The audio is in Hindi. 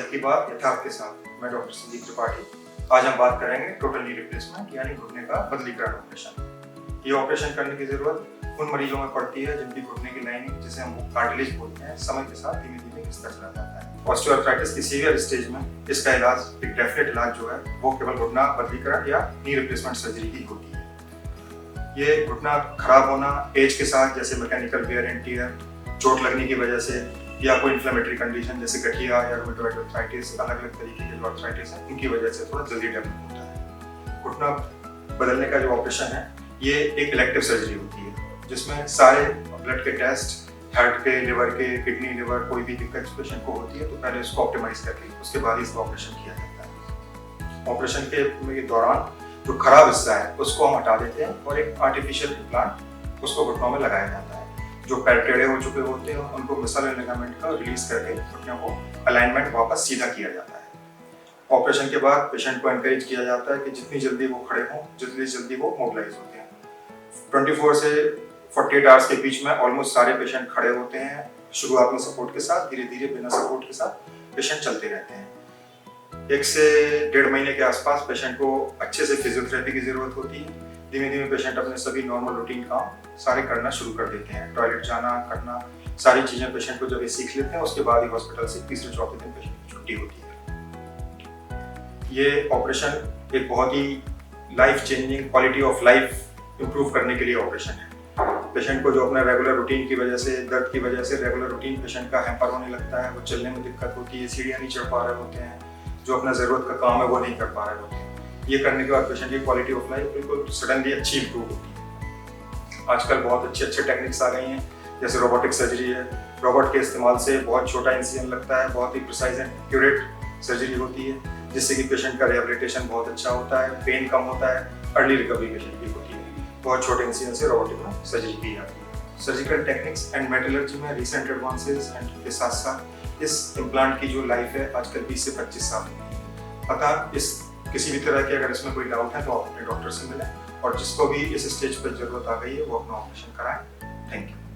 सबकी बात यथार्थ के साथ। मैं डॉक्टर संदीप त्रिपाठी। आज हम बात करेंगे टोटल नी रिप्लेसमेंट यानी घुटने का बदलीकरण ऑपरेशन। ये ऑपरेशन करने की जरूरत उन मरीजों में पड़ती है जिनकी घुटने की लाइनिंग, जिसे हम कार्टिलेज बोलते हैं, समय के साथ धीमे धीमे घिसता चला जाता है। ऑस्टियोआर्थराइटिस की सीवियर स्टेज में इसका इलाज, एक डेफिनेट इलाज जो है वो केवल घुटना बदलीकरण या नी रिप्लेसमेंट सर्जरी ही होती है। ये घुटना खराब होना एज के साथ, जैसे मैकेनिकल वेयर एंड टियर, चोट लगने की वजह से, या कोई इन्फ्लेमेटरी कंडीशन जैसे गठिया या रूमेटॉइड आर्थराइटिस, अलग अलग तरीके के जो आर्थराइटिस है उनकी वजह से थोड़ा जल्दी डेवलप होता है। घुटना बदलने का जो ऑपरेशन है ये एक इलेक्टिव सर्जरी होती है जिसमें सारे ब्लड के टेस्ट, हार्ट के, लिवर के, किडनी, लिवर, कोई भी दिक्कत पेशेंट को होती है तो पहले उसको ऑप्टिमाइज करके उसके बाद इसका ऑपरेशन किया जाता है। ऑपरेशन के दौरान जो खराब हिस्सा है उसको हम हटा देते हैं और एक आर्टिफिशियल इम्प्लांट उसको घुटनों में लगाया जाता है। जो पैर टेढ़े हो चुके होते हैं उनको मिसल लिगामेंट का रिलीज करके घुटनों को अलाइनमेंट वापस सीधा किया जाता है। ऑपरेशन के बाद पेशेंट को एनकरेज किया जाता है कि जितनी जल्दी वो खड़े हों, जितनी जल्दी वो मोबिलाइज होते हैं। 24 से 48 आवर्स के बीच में ऑलमोस्ट सारे पेशेंट खड़े होते हैं। शुरुआत में सपोर्ट के साथ, धीरे धीरे बिना सपोर्ट के साथ पेशेंट चलते रहते हैं। 1 से 1.5 महीने के आसपास पेशेंट को अच्छे से फिजियोथेरेपी की जरूरत होती है। धीमे धीमे पेशेंट अपने सभी नॉर्मल रूटीन काम सारे करना शुरू कर देते हैं। टॉयलेट जाना, करना, सारी चीजें पेशेंट को जब ये सीख लेते हैं उसके बाद ही हॉस्पिटल से तीसरे चौथे दिन पेशेंट की छुट्टी होती है। ये ऑपरेशन एक बहुत ही life changing, quality of life improve करने के लिए ऑपरेशन है। पेशेंट को जो अपने रेगुलर रूटीन की वजह से, दर्द की वजह से रेगुलर रूटीन पेशेंट का हैम्पर होने लगता है, वो चलने में दिक्कत होती है, सीढ़ियाँ नहीं चढ़ पा रहे होते हैं, जो अपना जरूरत का काम है वो नहीं कर पा रहे होते हैं। ये करने के बाद पेशेंट की क्वालिटी ऑफ लाइफ बिल्कुल सडनली अच्छी इंप्रूव होती है। आजकल बहुत अच्छे टेक्निक्स आ गई हैं, जैसे रोबोटिक सर्जरी है। रोबोट के इस्तेमाल से बहुत छोटा इंसिजन लगता है, बहुत ही प्रिसाइज एंड एक्यूरेट सर्जरी होती है, जिससे कि पेशेंट का रिहेबिलिटेशन बहुत अच्छा होता है, पेन कम होता है, अर्ली रिकवरी पेशेंट की होती है। बहुत छोटे इंसिजन से रोबोटिक में सर्जरी की जाती है। सर्जिकल टेक्निक्स एंड मेटलर्जी में रिसेंट एडवांसेस एंड के साथ साथ इस इम्प्लांट की जो लाइफ है आजकल 20 से 25 साल है। अतः इस किसी भी तरह के अगर इसमें कोई डाउट है तो आप अपने डॉक्टर से मिलें, और जिसको भी इस स्टेज पर जरूरत आ गई है वो अपना ऑपरेशन कराएं। Thank you.